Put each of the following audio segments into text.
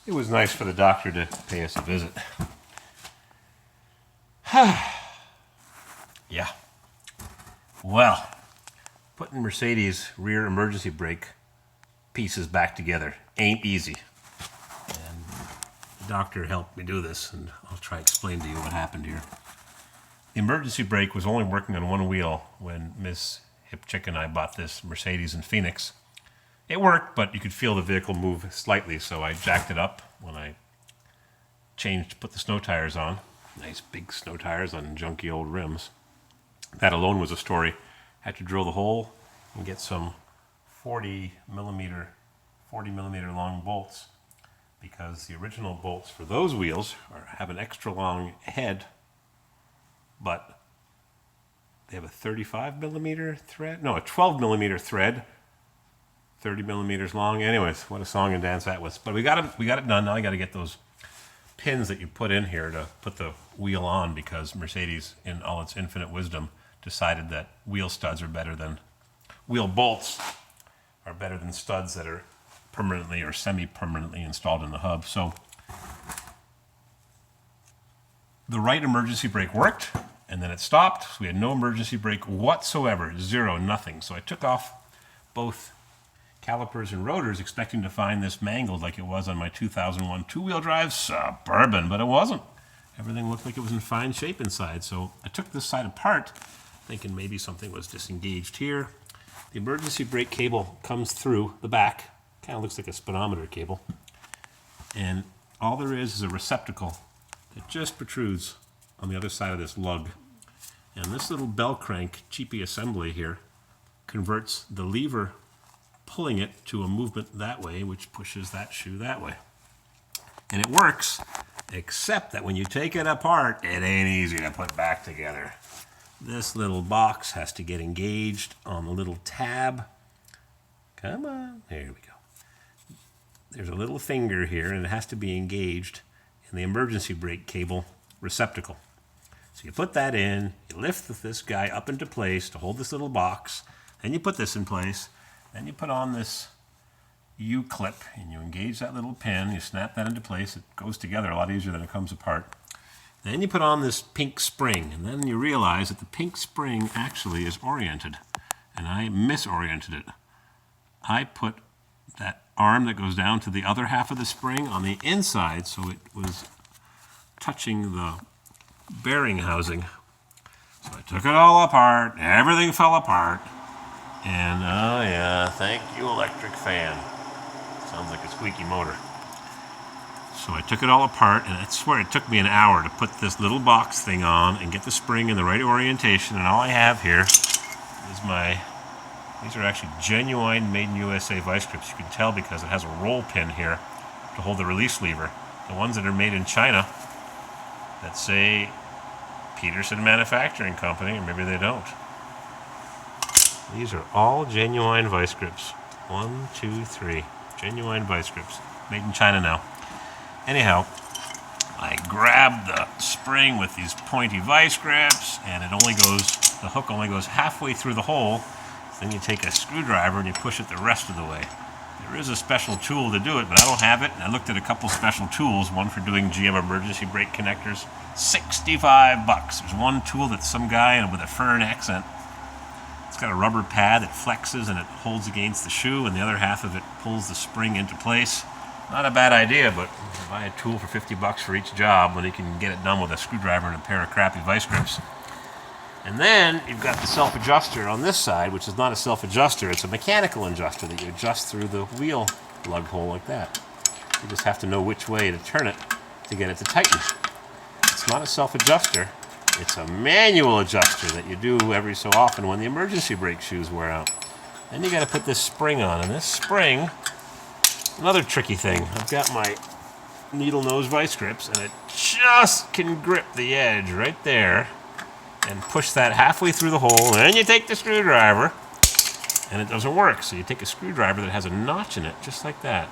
It was nice for the doctor to pay us a visit. Yeah. Well, putting Mercedes rear emergency brake pieces back together ain't easy. And the doctor helped me do this, and I'll try to explain to you what happened here. The emergency brake was only working on one wheel when Miss Hip Chick and I bought this Mercedes in Phoenix. It worked, but you could feel the vehicle move slightly, so I jacked it up when I put the snow tires on. Nice big snow tires on junky old rims. That alone was a story. Had to drill the hole and get some 40 millimeter long bolts, because the original bolts for those wheels have an extra long head, but they have a 35 millimeter thread, no, a 12 millimeter thread, 30 millimeters long. Anyways, what a song and dance that was. But we got it done. Now I got to get those pins that you put in here to put the wheel on, because Mercedes, in all its infinite wisdom, decided that wheel bolts are better than studs that are permanently or semi-permanently installed in the hub. So the right emergency brake worked, and then it stopped. So we had no emergency brake whatsoever, zero, nothing. So I took off both calipers and rotors, expecting to find this mangled like it was on my 2001 two-wheel drive Suburban, but it wasn't. Everything looked like it was in fine shape inside. So I took this side apart, thinking maybe something was disengaged here. The emergency brake cable comes through the back, kind of looks like a speedometer cable, and all there is a receptacle that just protrudes on the other side of this lug. And this little bell crank cheapy assembly here converts the lever pulling it to a movement that way, which pushes that shoe that way. And it works, except that when you take it apart, it ain't easy to put back together. This little box has to get engaged on the little tab. Come on, there we go. There's a little finger here, and it has to be engaged in the emergency brake cable receptacle. So you put that in, you lift this guy up into place to hold this little box, then you put this in place. Then you put on this U-clip and you engage that little pin, you snap that into place, it goes together a lot easier than it comes apart. Then you put on this pink spring, and then you realize that the pink spring actually is oriented, and I misoriented it. I put that arm that goes down to the other half of the spring on the inside, so it was touching the bearing housing. So I took it all apart, everything fell apart. And, oh yeah, thank you, electric fan. Sounds like a squeaky motor. So I took it all apart, and I swear it took me an hour to put this little box thing on and get the spring in the right orientation. And all I have here is these are actually genuine Made in USA vice grips. You can tell because it has a roll pin here to hold the release lever. The ones that are made in China that say Peterson Manufacturing Company, or maybe they don't. These are all genuine vice grips. 1, 2, 3. Genuine vice grips. Made in China now. Anyhow, I grabbed the spring with these pointy vice grips, and the hook only goes halfway through the hole. Then you take a screwdriver and you push it the rest of the way. There is a special tool to do it, but I don't have it. And I looked at a couple special tools, one for doing GM emergency brake connectors, $65. There's one tool that's some guy with a foreign accent. It's got a rubber pad that flexes and it holds against the shoe, and the other half of it pulls the spring into place. Not a bad idea, but buy a tool for $50 for each job when you can get it done with a screwdriver and a pair of crappy vice grips. And then you've got the self-adjuster on this side, which is not a self-adjuster. It's a mechanical adjuster that you adjust through the wheel lug hole like that. You just have to know which way to turn it to get it to tighten. It's not a self-adjuster. It's a manual adjuster that you do every so often when the emergency brake shoes wear out. Then you got to put this spring on, and this spring, another tricky thing. I've got my needle nose vice grips, and it just can grip the edge right there and push that halfway through the hole. And then you take the screwdriver, and it doesn't work. So you take a screwdriver that has a notch in it, just like that,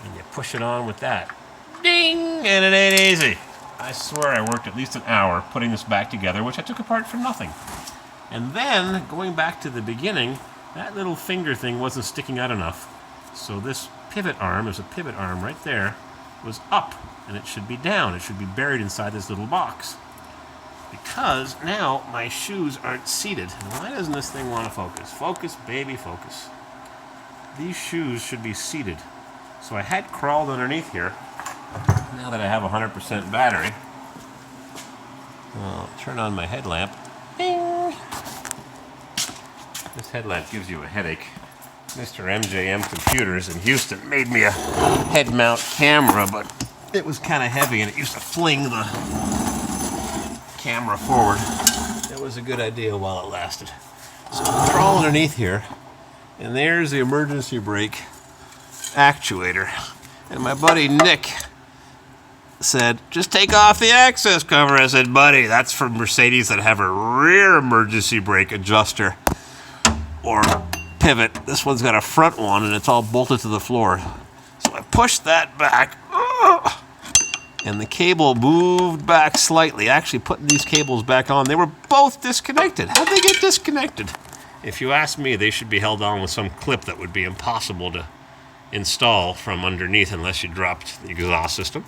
and you push it on with that. Ding! And it ain't easy. I swear I worked at least an hour putting this back together, which I took apart for nothing. And then, going back to the beginning, that little finger thing wasn't sticking out enough. So this pivot arm, there's a pivot arm right there, was up, and it should be down. It should be buried inside this little box. Because now my shoes aren't seated. And why doesn't this thing want to focus? Focus, baby, focus. These shoes should be seated. So I had crawled underneath here. Now that I have 100% battery, I'll turn on my headlamp. Bing! This headlamp gives you a headache. Mr. MJM Computers in Houston made me a head mount camera, but it was kind of heavy and it used to fling the camera forward. It was a good idea while it lasted. So I crawl underneath here, and there's the emergency brake actuator. And my buddy Nick said, just take off the access cover. I said, buddy, that's for Mercedes that have a rear emergency brake adjuster or pivot. This one's got a front one and it's all bolted to the floor. So I pushed that back, and the cable moved back slightly. Actually putting these cables back on, they were both disconnected. How'd they get disconnected? If you ask me, they should be held on with some clip that would be impossible to install from underneath unless you dropped the exhaust system.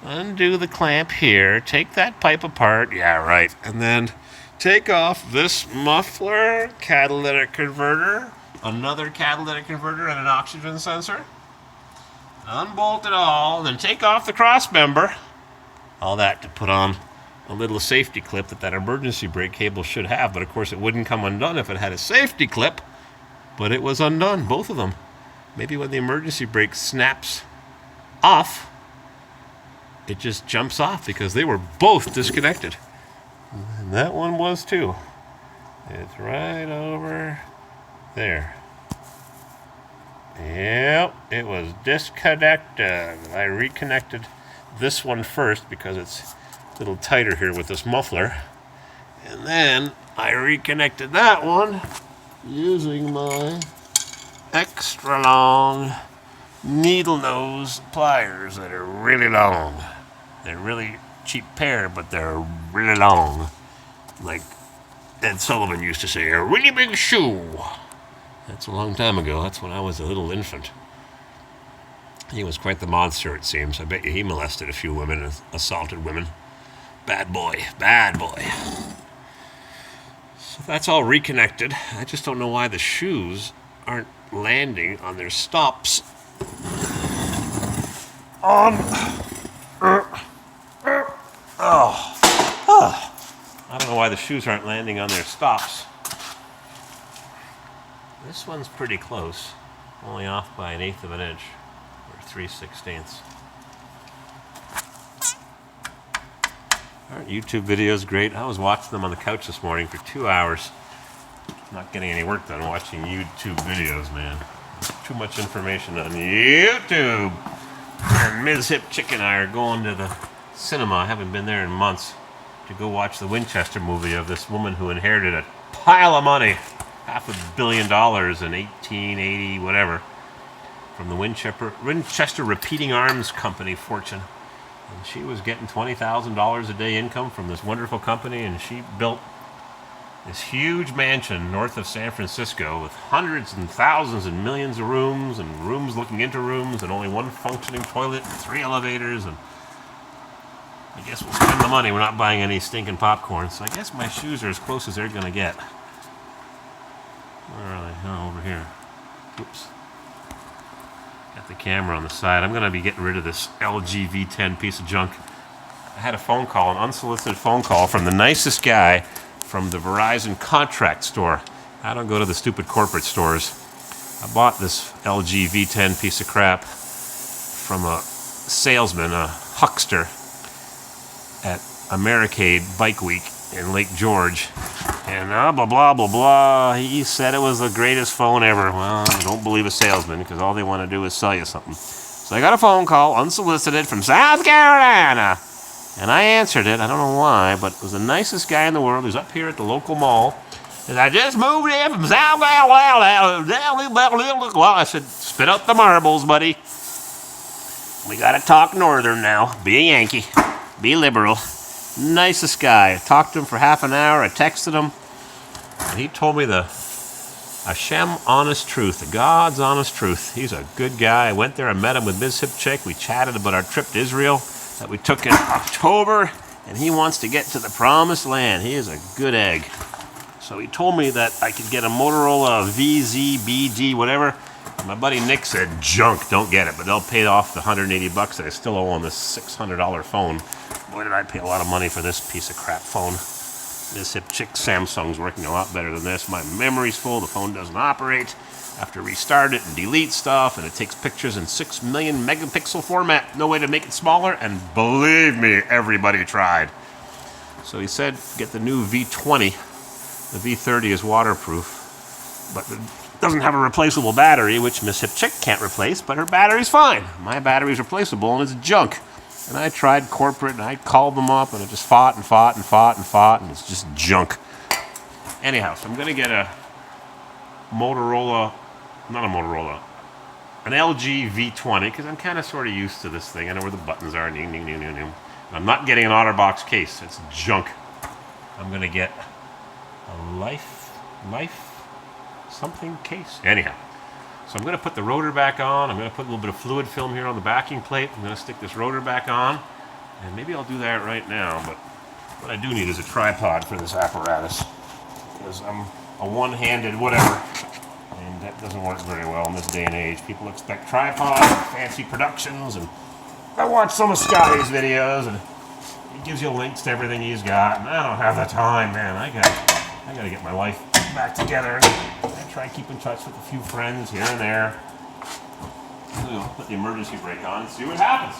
Undo the clamp here, take that pipe apart, yeah, right, and then take off this muffler, catalytic converter, another catalytic converter, and an oxygen sensor. Unbolt it all, then take off the cross member. All that to put on a little safety clip that emergency brake cable should have, but of course it wouldn't come undone if it had a safety clip, but it was undone, both of them. Maybe when the emergency brake snaps off, it just jumps off because they were both disconnected. And that one was too. It's right over there. Yep, it was disconnected. I reconnected this one first because it's a little tighter here with this muffler. And then I reconnected that one using my extra long needle nose pliers that are really long. They're really cheap pair, but they're really long. Like Ed Sullivan used to say, a really big shoe. That's a long time ago. That's when I was a little infant. He was quite the monster, it seems. I bet you he molested a few women and assaulted women. Bad boy, bad boy. So that's all reconnected. I just don't know why the shoes aren't landing on their stops. I don't know why the shoes aren't landing on their stops. This one's pretty close, only off by 1/8 of an inch, or 3/16. Aren't YouTube videos great? I was watching them on the couch this morning for 2 hours. Not getting any work done watching YouTube videos, man. Too much information on YouTube. And Ms. Hip Chick and I are going to the cinema. I haven't been there in months, to go watch the Winchester movie of this woman who inherited a pile of money, $500 million in 1880 whatever, from the Winchester Repeating Arms Company fortune. And she was getting $20,000 a day income from this wonderful company, and she built this huge mansion north of San Francisco with hundreds and thousands and millions of rooms, and rooms looking into rooms, and only one functioning toilet, and 3 elevators, and I guess we'll spend the money. We're not buying any stinking popcorn, so I guess my shoes are as close as they're going to get. Where are they? Oh, over here. Oops. Got the camera on the side. I'm going to be getting rid of this LG V10 piece of junk. I had a phone call, an unsolicited phone call from the nicest guy from the Verizon contract store. I don't go to the stupid corporate stores. I bought this LG V10 piece of crap from a salesman, a huckster, at Americade Bike Week in Lake George. And blah, blah, blah, blah. He said it was the greatest phone ever. Well, I don't believe a salesman, because all they want to do is sell you something. So I got a phone call, unsolicited, from South Carolina. And I answered it. I don't know why, but it was the nicest guy in the world. He was up here at the local mall. And I just moved in from South Carolina. Well, I said, spit out the marbles, buddy. We got to talk northern now. Be a Yankee. Be liberal. Nicest guy. I talked to him for half an hour. I texted him. And he told me the Hashem honest truth, the God's honest truth. He's a good guy. I went there, I met him with Ms. Hipchick. We chatted about our trip to Israel that we took in October, and he wants to get to the promised land. He is a good egg. So he told me that I could get a Motorola VZBD, whatever. My buddy Nick said, junk, don't get it, but they'll pay off the $180 that I still owe on this $600 phone. Boy, did I pay a lot of money for this piece of crap phone. This Hipchick Samsung's working a lot better than this. My memory's full, the phone doesn't operate. I have to restart it and delete stuff, and it takes pictures in 6 million megapixel format. No way to make it smaller, and believe me, everybody tried. So he said, get the new V20. The V30 is waterproof, but it doesn't have a replaceable battery, which Miss Hipchick can't replace, but her battery's fine. My battery's replaceable, and it's junk. And I tried corporate, and I called them up, and it just fought, and it's just junk. Anyhow, so I'm going to get a Motorola, not a Motorola, an LG V20, because I'm kind of sort of used to this thing. I know where the buttons are. I'm not getting an OtterBox case. It's junk. I'm going to get a life something case. Anyhow, so I'm going to put the rotor back on. I'm going to put a little bit of fluid film here on the backing plate. I'm going to stick this rotor back on, and maybe I'll do that right now, but what I do need is a tripod for this apparatus, because I'm a one-handed whatever, and that doesn't work very well in this day and age. People expect tripods, fancy productions, and I watch some of Scotty's videos, and he gives you links to everything he's got, and I don't have the time, man. I gotta get my life back together. I try and keep in touch with a few friends here and there. We'll put the emergency brake on and see what happens.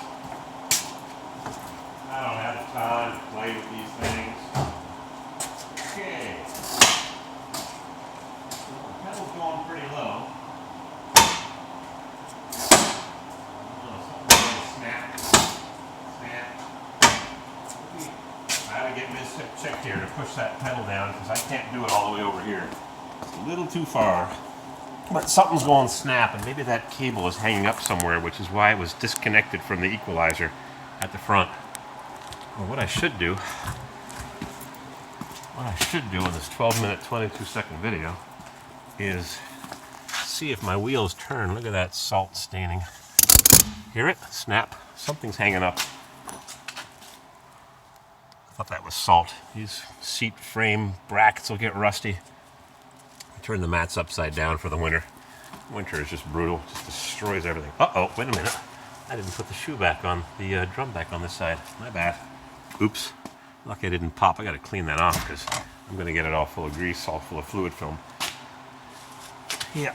I don't have the time to play with these things. Okay. The pedal's going pretty low. I gotta get Miss Hipchick here to push that pedal down, because I can't do it all the way over here. It's a little too far. But something's going snap, and maybe that cable is hanging up somewhere, which is why it was disconnected from the equalizer at the front. Well, what I should do in this 12-minute, 22-second video is see if my wheels turn. Look at that salt staining. Hear it? Snap. Something's hanging up. I thought that was salt. These seat frame brackets will get rusty. I turn the mats upside down for the winter. Winter is just brutal. Just destroys everything. Uh-oh, wait a minute. I didn't put the shoe back on, the drum back on this side. My bad. Oops. Lucky I didn't pop. I got to clean that off, because I'm going to get it all full of grease, all full of fluid film. Yeah.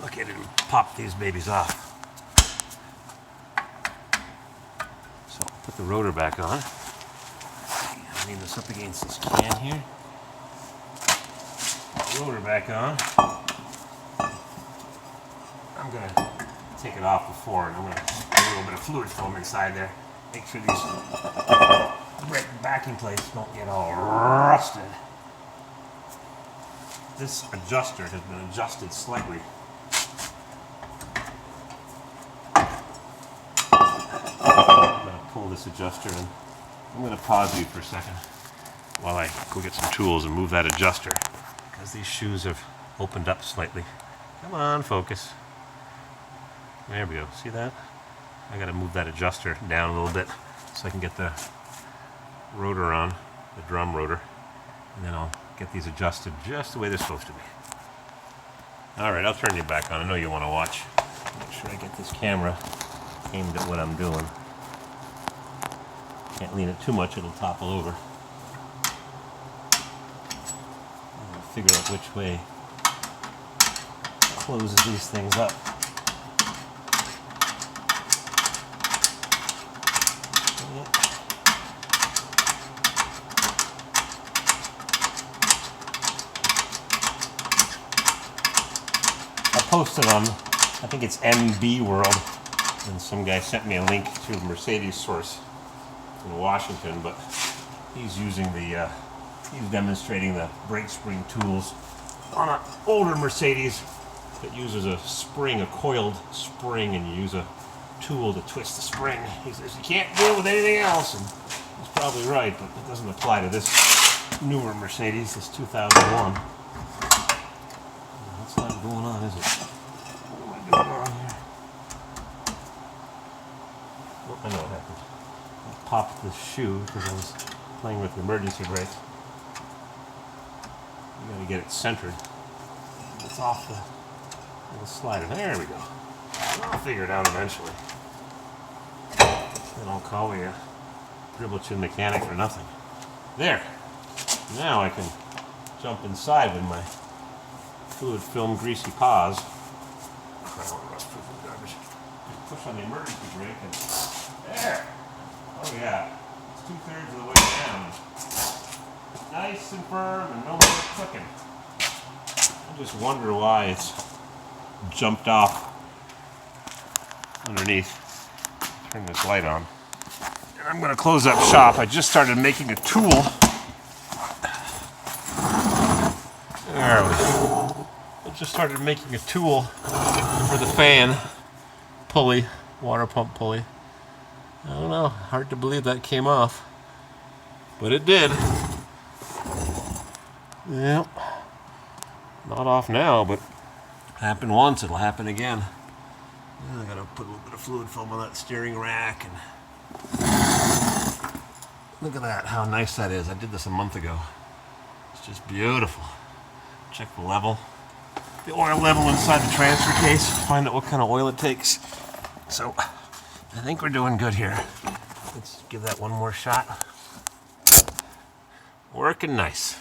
Lucky I didn't pop these babies off. So I'll put the rotor back on. I lean this up against this can here. Rotor back on. I'm going to take it off before, and I'm going to put a little bit of fluid film inside there. Make sure these backing plates don't get all rusted. This adjuster has been adjusted slightly. I'm going to pull this adjuster in. I'm going to pause you for a second while I go get some tools and move that adjuster, because these shoes have opened up slightly. Come on, focus. There we go. See that? I got to move that adjuster down a little bit so I can get the rotor on, the drum rotor, and then I'll get these adjusted just the way they're supposed to be. All right, I'll turn you back on. I know you want to watch. Make sure I get this camera aimed at what I'm doing. Can't lean it too much, it'll topple over. I'll figure out which way closes these things up. I posted on, I think it's MB World, and some guy sent me a link to a Mercedes source in Washington, but he's using the, he's demonstrating the brake spring tools on an older Mercedes that uses a spring, a coiled spring, and you use a tool to twist the spring. He says you can't deal with anything else, and he's probably right, but it doesn't apply to this newer Mercedes, this 2001. Let's not is it? What am I doing wrong here? Oh, I know what happened. I popped the shoe because I was playing with the emergency brake. You gotta get it centered. It's off the little slider. There we go. I'll figure it out eventually. They don't call me a dribble chin mechanic for nothing. There. Now I can jump inside with my fluid film greasy paws. I don't want rust-proof garbage. Push on the emergency brake and there. Oh yeah. It's 2/3 of the way down. Nice and firm and no more clicking. I just wonder why it's jumped off underneath. Turn this light on. And I'm going to close up shop. I just started making a tool. There we go. I just started making a tool for the fan pulley, water pump pulley. I don't know, hard to believe that came off, but it did. Yep. Not off now, but happened once, it'll happen again. I gotta put a little bit of fluid film on that steering rack and look at that, how nice that is. I did this a month ago. It's just beautiful. Check the level. The oil level inside the transfer case. Find out what kind of oil it takes. So, I think we're doing good here. Let's give that one more shot. Working nice.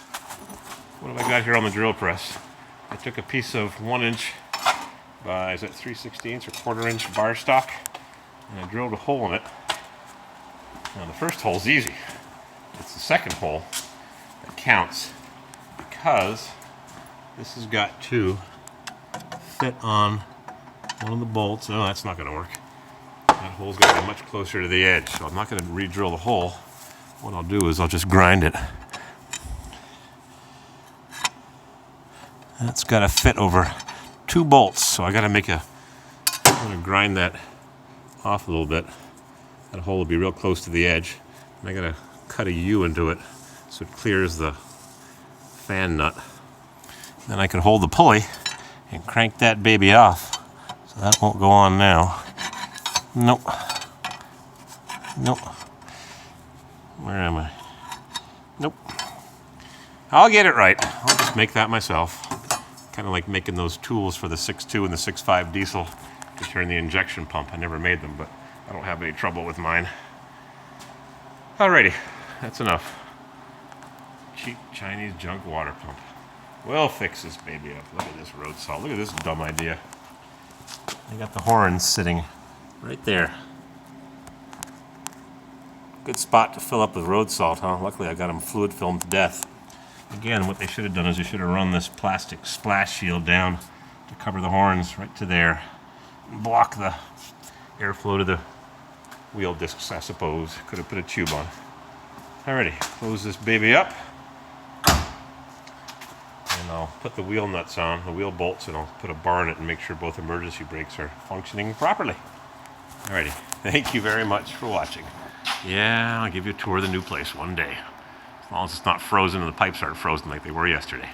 What have I got here on the drill press? I took a piece of 1 inch by, is that 3/16 or 1/4 inch bar stock, and I drilled a hole in it. Now the first hole's easy. It's the second hole that counts because this has got to fit on one of the bolts. Oh, that's not going to work. That hole's got to be much closer to the edge, so I'm not going to re-drill the hole. What I'll do is I'll just grind it. That's got to fit over 2 bolts, so I got to make a. I'm going to grind that off a little bit. That hole will be real close to the edge, and I got to cut a U into it so it clears the fan nut. Then I can hold the pulley and crank that baby off. So that won't go on now. Nope. Nope. Where am I? Nope. I'll get it right. I'll just make that myself. Kind of like making those tools for the 6.2 and the 6.5 diesel to turn the injection pump. I never made them, but I don't have any trouble with mine. Alrighty, that's enough. Cheap Chinese junk water pump. We'll fix this baby up. Look at this road salt. Look at this dumb idea. I got the horns sitting right there. Good spot to fill up with road salt, huh? Luckily I got them fluid filmed to death. Again, what they should have done is they should have run this plastic splash shield down to cover the horns right to there. And block the airflow to the wheel discs, I suppose. Could have put a tube on. Alrighty, close this baby up. And I'll put the wheel nuts on, the wheel bolts, and I'll put a bar in it and make sure both emergency brakes are functioning properly. Alrighty, thank you very much for watching. Yeah, I'll give you a tour of the new place one day. As long as it's not frozen and the pipes aren't frozen like they were yesterday.